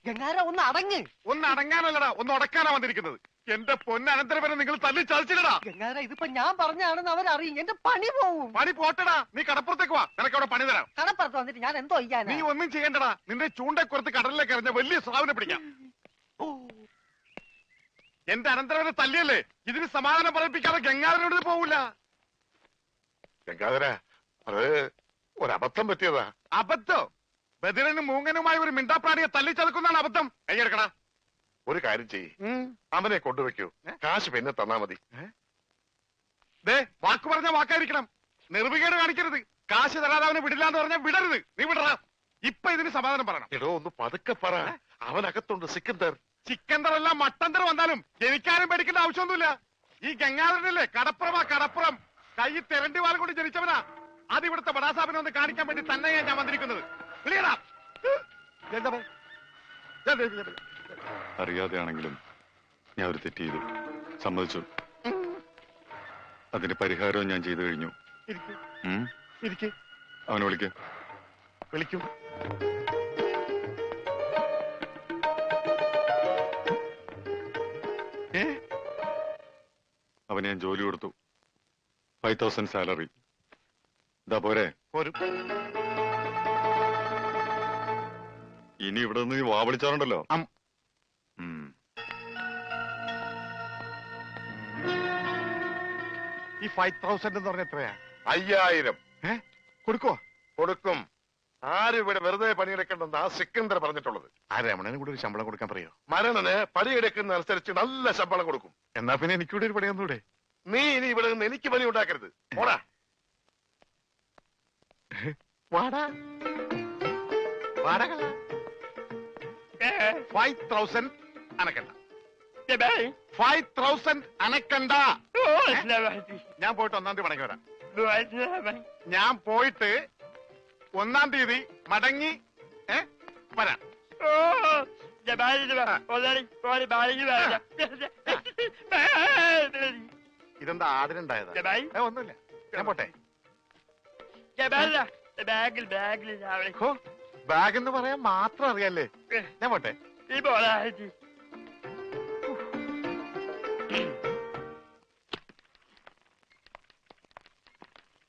ഗംഗാര ഒന്ന് അടങ്ങ്. ഒന്ന് അടങ്ങാനല്ലടാ, ഒന്ന് ഉടക്കാനാ വന്നിരിക്കുന്നത്. എന്റെ പൊന്നനന്തരവനെ നിങ്ങൾ തല്ലി ചതിച്ചില്ലടാ. ഗംഗാര ഇതിപ്പോ ഞാൻ പറഞ്ഞാണെന്ന് അവരറിയും. എന്റെ പണി പോവും. പണി പോട്ടടാ, നീ കടപ്പുറത്തേക്ക് വാ, നിനക്ക് അവിടെ പണി തരാം. കടപ്പുറത്ത് വന്നിട്ട് ഞാൻ എന്തോ ചെയ്യാൻ? നീ ഒന്നും ചെയ്യണ്ടടാ, നിന്റെ ചൂണ്ടക്കുറത്ത് കടലിലേക്ക് എറിഞ്ഞ വലിയ സ്രാവിനെ പിടിക്കാം. എന്റെ അനന്തരവനെ തല്ലിയല്ലേ, ഇതിന് സമാധാനം പറയിപ്പിക്കാതെ ഗംഗാധരനോട് പോവില്ല. ഗംഗാധര, അത് ഒരബദ്ധം പറ്റിയതാ. അബദ്ധം? ബദിരനും മൂങ്ങനുമായി ഒരു മിണ്ടാപ്രാണിയെ തല്ലി ചതുക്കുന്നതാണ് അബദ്ധം. കൈയെടുക്കടാ. ഒരു കാര്യം ചെയ്യ്, അവനെ കൊണ്ടുവെക്കൂ, കാശ് പിന്നെ തന്നാ മതി. വാക്ക് പറഞ്ഞ വാക്കായിരിക്കണം, നിർവികേട് കാണിക്കരുത്. കാശ് തരാതെ അവനെ വിടില്ലാന്ന് പറഞ്ഞാൽ വിടരുത്. നീ വിടറാ. ഇപ്പൊ ഇതിന് സമാധാനം പറയണം. എടോ ഒന്ന് പതുക്കെ പറ, അവനകത്തുണ്ട് സിക്കന്ദർ. ചിക്കന്തർ എല്ലാം മട്ടന്തർ വന്നാലും എനിക്കാരും പേടിക്കേണ്ട ആവശ്യമൊന്നുമില്ല. ഈ ഗംഗാധരനല്ലേ കടപ്പുറം, കൈ തെരണ്ടി വാൽ കൊണ്ട് ജനിച്ചവനാ. അത് ഇവിടുത്തെ ബടാസാബിനെ ഒന്ന് കാണിക്കാൻ വേണ്ടി തന്നെയാ ഞാൻ വന്നിരിക്കുന്നത്. അറിയാതെയാണെങ്കിലും ഞാൻ ഒരു തെറ്റ് ചെയ്തു, സമ്മതിച്ചു. അതിന് പരിഹാരവും ഞാൻ ചെയ്തു കഴിഞ്ഞു. അവനെ വിളിക്കും. അവന് ഞാൻ ജോലി കൊടുത്തു, 5000 സാലറി. ഇതാ പോരെ? ഇനി ഇവിടെ നിന്ന് വാ വിളിച്ചാറുണ്ടല്ലോ. ഈ 5000 എന്ന് പറഞ്ഞ എത്രയാ? 5000. കൊടുക്കുവോ? കൊടുക്കും. ആരും ഇവിടെ വെറുതെ പണിയെടുക്കണ്ടെന്ന് ആ സിക്കന്ദർ പറഞ്ഞിട്ടുള്ളത്. ആ രമണന് കൂടെ ഒരു ശമ്പളം കൊടുക്കാൻ പറയോ? മരണന് പണിയെടുക്കുന്ന അനുസരിച്ച് നല്ല ശമ്പളം കൊടുക്കും. എന്നാ പിന്നെ എനിക്കൂടെ ഒരു പണിയൊന്നൂടെ? നീ ഇനി ഇവിടെ നിന്ന് എനിക്ക് പണി ഉണ്ടാക്കരുത്. പോടാ. വാടാ 5000 അനക്കണ്ട. 5000 അനക്കണ്ട. ഞാൻ പോയിട്ട് 1-ാം തീയതി മടങ്ങി വരാം. ഞാൻ പോയിട്ട് 1-ാം തീയതി മടങ്ങി വരാം. ഇതെന്താ ആദരണ്ടായതാ? ഒന്നുമില്ല, ഞാൻ പോട്ടെ. ബാഗെന്ന് പറയാൻ മാത്രം അറിയാല്ലേ? ഞാൻ പോട്ടെ.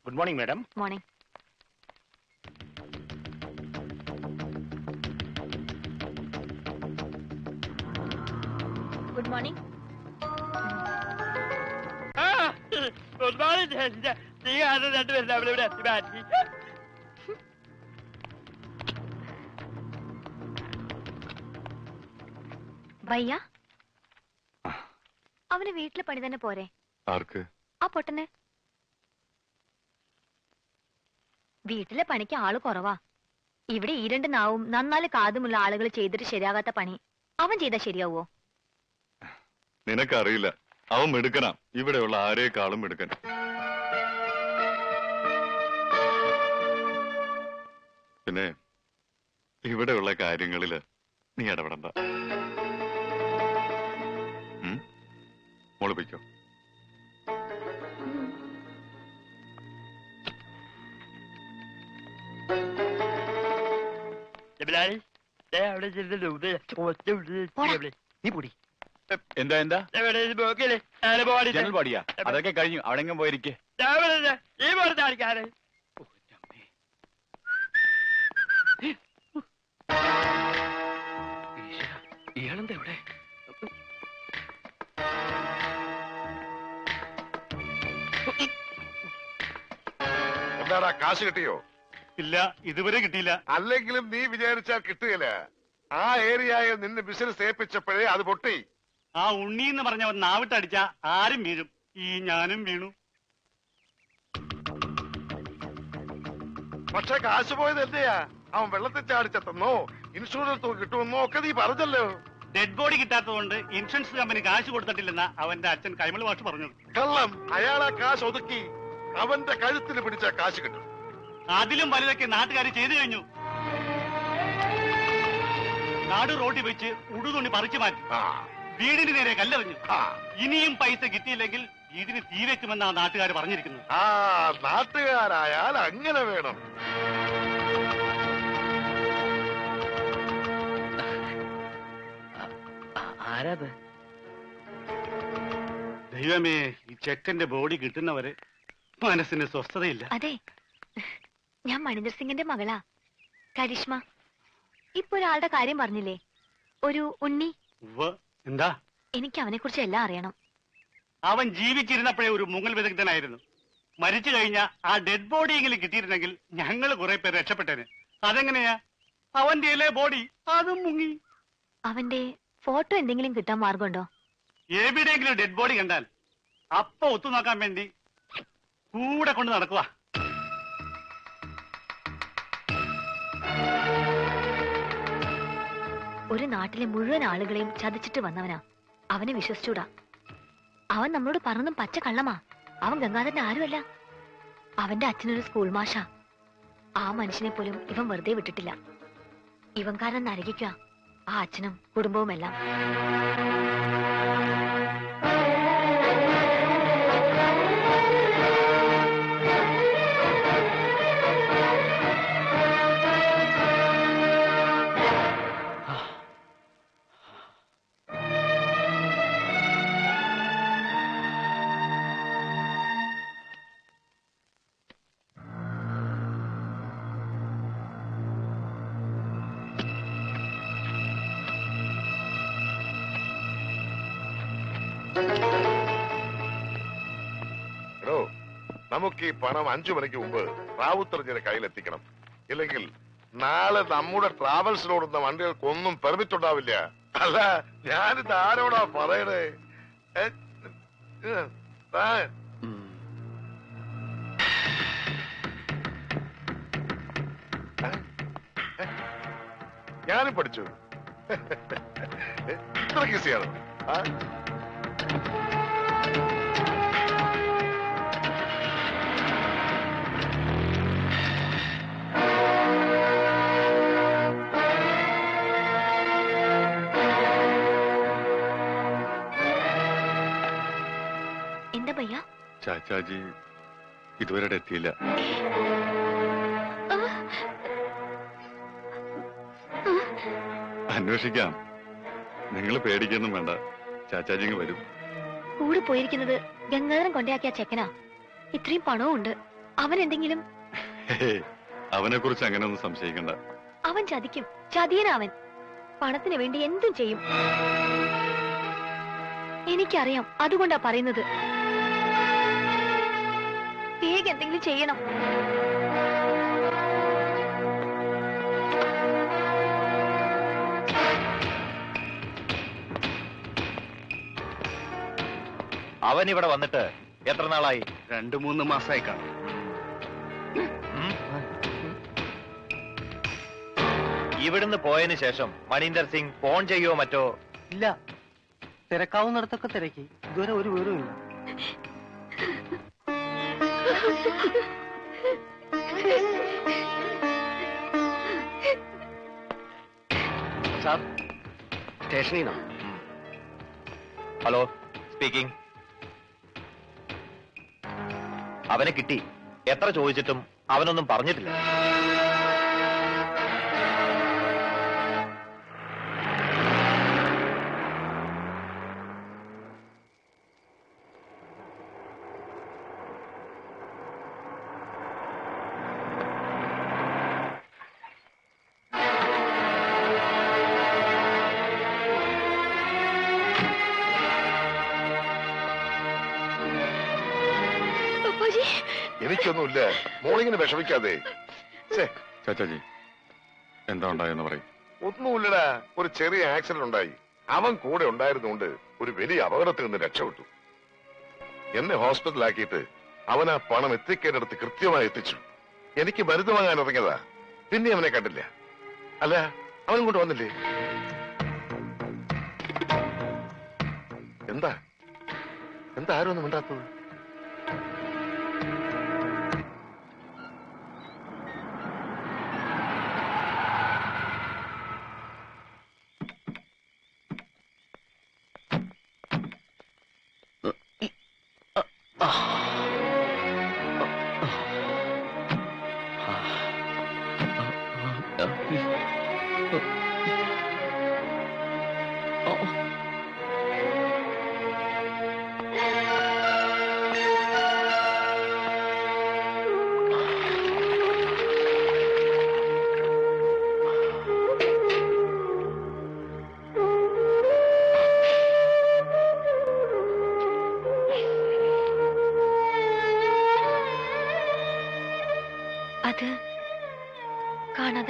Good morning madam. Morning. Good morning. Good morning. രണ്ടുപേരും അവിടെ ഇവിടെ എത്തി മാറ്റി. ഭയ്യ, അവന് വീട്ടിലെ പണി തന്നെ പോരെ? ആർക്ക്? ആ പൊട്ടന്. വീട്ടിലെ പണിക്ക് ആള് കുറവാ. ഇവിടെ ഈ 2 നാവും നന്നാല് കാതുമുള്ള ആളുകൾ ചെയ്തിട്ട് ശരിയാകാത്ത പണി അവൻ ചെയ്താൽ ശരിയാവോ? നിനക്കറിയില്ല, അവൻ മിടുക്കനാ. ഇവിടെയുള്ള ആരേക്കാളും മിടുക്കൻ. പിന്നെ ഇവിടെയുള്ള കാര്യങ്ങളില് നീ ഇടപെടണ്ട. മോള് പൊയ്ക്കോ. നീ പൊടി. എന്താ ജനൽ പാടിയാ? അതൊക്കെ കഴിഞ്ഞു. അവിടെ പോയിരിക്കേ. ഇയാളെന്താ ഇവിടെ? എന്താടാ, കാശ് കിട്ടിയോ? ഇല്ല, ഇതുവരെ കിട്ടിയില്ല. അല്ലെങ്കിലും നീ വിചാരിച്ചാൽ കിട്ടുകയില്ല. ആ ഏരിയയിൽ നിന്ന് ബിസിനസ് ഏൽപ്പിച്ചപ്പോഴേ അത് പൊട്ടി. ആ ഉണ്ണി എന്ന് പറഞ്ഞവൻ നാവിട്ടടിച്ച ആരും വീഴും. ഈ ഞാനും വീണു. പക്ഷെ കാശ് പോയത് എന്റെയാ. അവൻ വെള്ളത്തിൽ ചാടിച്ചെത്തുന്നോ ഇൻഷുറൻസ് തുക കിട്ടുമെന്നോ ഒക്കെ നീ പറഞ്ഞല്ലോ. ഡെഡ് ബോഡി കിട്ടാത്തതുകൊണ്ട് ഇൻഷുറൻസ് കമ്പനി കാശ് കൊടുത്തിട്ടില്ലെന്ന അവന്റെ അച്ഛൻ കൈമൾ മാഷ് പറഞ്ഞു. കള്ളം. അയാളാ കാശ് ഒതുക്കി അവന്റെ കഴുത്തിന് പിടിച്ച കാശ് കിട്ടും. അതിലും വലുതൊക്കെ നാട്ടുകാർ ചെയ്തു കഴിഞ്ഞു. നാട് റോഡിൽ വെച്ച് ഉടുതുണി പറിച്ചു മാറ്റി, വീടിന് നേരെ കല്ലെറിഞ്ഞു. ഇനിയും പൈസ കിട്ടിയില്ലെങ്കിൽ വീടിന് തീ വെക്കുമെന്നാണ് നാട്ടുകാർ പറഞ്ഞിരിക്കുന്നത്. ആ നാട്ടുകാരായാൽ അങ്ങനെ വേണം. ആരാത്? ദൈവമേ, ഈ ചെക്കന്റെ ബോഡി കിട്ടുന്നവരെ മനസ്സിന് സ്വസ്ഥതയില്ല. അതെ, ഞാൻ മണിന്ദർ സിംഗിന്റെ മകളാ, കരിഷ്മ. ഇപ്പൊ ഒരാളുടെ കാര്യം പറഞ്ഞില്ലേ, ഒരു ഉണ്ണി. എന്താ? എനിക്ക് അവനെ കുറിച്ച് എല്ലാം അറിയണം. അവൻ ജീവിച്ചിരുന്നപ്പോഴേ ഒരു മുങ്ങൽ വിദഗ്ധനായിരുന്നു. മരിച്ചു കഴിഞ്ഞാൽ ആ ഡെഡ് ബോഡിയെങ്കിലും കിട്ടിയിരുന്നെങ്കിൽ ഞങ്ങൾ കുറെ പേര് രക്ഷപ്പെട്ടേനെ. അതെങ്ങനെയാ? അവന്റെ ബോഡി അതും മുങ്ങി. അവന്റെ ഫോട്ടോ എന്തെങ്കിലും കിട്ടാൻ മാർഗമുണ്ടോ? എവിടെയെങ്കിലും ഡെഡ് ബോഡി കണ്ടാൽ അപ്പൊ ഒത്തു നോക്കാൻ വേണ്ടി കൂടെ കൊണ്ട് നടക്കുക. ഒരു നാട്ടിലെ മുഴുവൻ ആളുകളെയും ചതിച്ചിട്ട് വന്നവനാ. അവനെ വിശ്വസിച്ചൂടാ. അവൻ നമ്മളോട് പറഞ്ഞതും പച്ച കള്ളമാ. അവൻ ഗംഗാധരന്റെ ആരുമല്ല. അവന്റെ അച്ഛനൊരു സ്കൂൾ മാഷാ. ആ മനുഷ്യനെ പോലും ഇവൻ വെറുതെ വിട്ടിട്ടില്ല. ഇവൻ കാരണം നരകിക്കുക ആ അച്ഛനും കുടുംബവുമെല്ലാം. നമുക്ക് ഈ പണം 5 മണിക്ക് മുമ്പ് റാവുത്തറിഞ്ഞിന്റെ കയ്യിലെത്തിക്കണം. ഇല്ലെങ്കിൽ നാളെ നമ്മുടെ ട്രാവൽസിനോടുന്ന വണ്ടികൾക്കൊന്നും പെർമിറ്റ് ഉണ്ടാവില്ല. അല്ല, ഞാനിത് ആരോടാ പറയണേ? ഞാനും പഠിച്ചു. ഇത്ര ഈസിയാണ്. എന്താ ഭയ്യ? ചാച്ചാജി ഇതുവരെ എത്തിയില്ല. അന്വേഷിക്കാം. നിങ്ങൾ പേടിക്കൊന്നും വേണ്ട, ചാച്ചാജി വരും. കൂടെ പോയിരിക്കുന്നത് ഗംഗാധരൻ കൊണ്ടയാക്കിയ ചെക്കനാ. ഇത്രയും പണവും ഉണ്ട്. അവൻ എന്തെങ്കിലും... അവനെ കുറിച്ച് അങ്ങനെ ഒന്നും സംശയിക്കണ്ട. അവൻ ചതിക്കും. ചതിയനവൻ. പണത്തിന് വേണ്ടി എന്തും ചെയ്യും. എനിക്കറിയാം. അതുകൊണ്ടാ പറയുന്നത്. വേഗം എന്തെങ്കിലും ചെയ്യണം. അവൻ ഇവിടെ വന്നിട്ട് എത്ര നാളായി? 2-3 മാസമായി കാണും. ഇവിടുന്ന് പോയതിനു ശേഷം മണീന്ദർ സിംഗ് ഫോൺ ചെയ്യോ മറ്റോ? ഇല്ല. തിരക്കാവുന്നിടത്തൊക്കെ തിരക്കി. ഇതുവരെ ഒരു വിവരവും ഇല്ല. സാർ, സ്റ്റേഷനിൽ നിന്നോ? Hello, speaking. അവനെ കിട്ടി. എത്ര ചോദിച്ചിട്ടും അവനൊന്നും പറഞ്ഞിട്ടില്ല. എനിക്കൊന്നുമില്ല. മോളിങ്ങനെ വിഷമിക്കാതെ. ചാച്ചാജി എന്താ ഉണ്ടായെന്ന് പറയും. ഒന്നുമില്ലടാ, ഒരു ചെറിയ ആക്സിഡന്റ് ഉണ്ടായി. അവൻ കൂടെ ഉണ്ടായിരുന്നുകൊണ്ട് ഒരു വലിയ അപകടത്തിൽ നിന്ന് രക്ഷപ്പെട്ടു. എന്നെ ഹോസ്പിറ്റലാക്കിയിട്ട് അവൻ ആ പണം എത്തിക്കേണ്ടടുത്ത് കൃത്യമായി എത്തിച്ചു. എനിക്ക് മരുന്ന് വാങ്ങാൻ ഇറങ്ങിയതാ. പിന്നെ അവനെ കണ്ടില്ല. അല്ല, അവനും കൊണ്ട് വന്നില്ലേ? എന്താ എന്താ ആരും ഒന്നും മിണ്ടാത്തത്?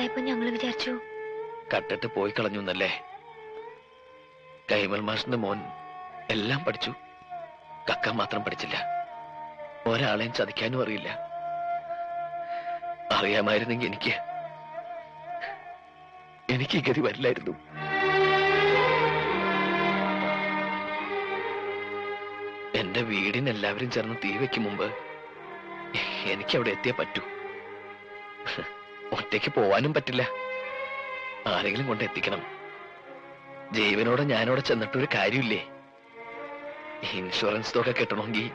ഉണ്ടായപ്പോ ഞങ്ങള് വിചാരിച്ചു കട്ടിട്ട് പോയി കളഞ്ഞു എന്നല്ലേ. കൈമൾ മാഷിന്റെ മോൻ എല്ലാം പഠിച്ചു, കക്ക മാത്രം പഠിച്ചില്ല. ഒരാളെയും ചതിക്കാനും അറിയില്ല. അറിയാമായിരുന്നെങ്കിൽ എനിക്ക് ഈ ഗതി വരില്ലായിരുന്നു. എന്റെ വീടിന് എല്ലാവരും ചേർന്ന് തീ വെക്കും മുമ്പ് എനിക്ക് അവിടെ എത്തിയേ പറ്റൂ. ഒറ്റയ്ക്ക് പോവാനും പറ്റില്ല, ആരെങ്കിലും കൊണ്ട് എത്തിക്കണം. ജീവനോടെ ഞാനവിടെ ചെന്നിട്ടൊരു കാര്യമില്ലേ. ഇൻഷുറൻസ് തുക കിട്ടണമെങ്കിൽ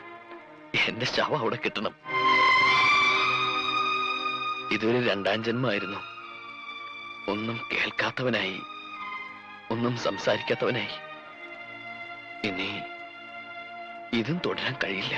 എന്റെ ശവം അവിടെ കിട്ടണം. ഇതൊരു രണ്ടാം ജന്മമായിരുന്നു. ഒന്നും കേൾക്കാത്തവനായി, ഒന്നും സംസാരിക്കാത്തവനായി. ഇനി ഇതും തുടരാൻ കഴിയില്ല.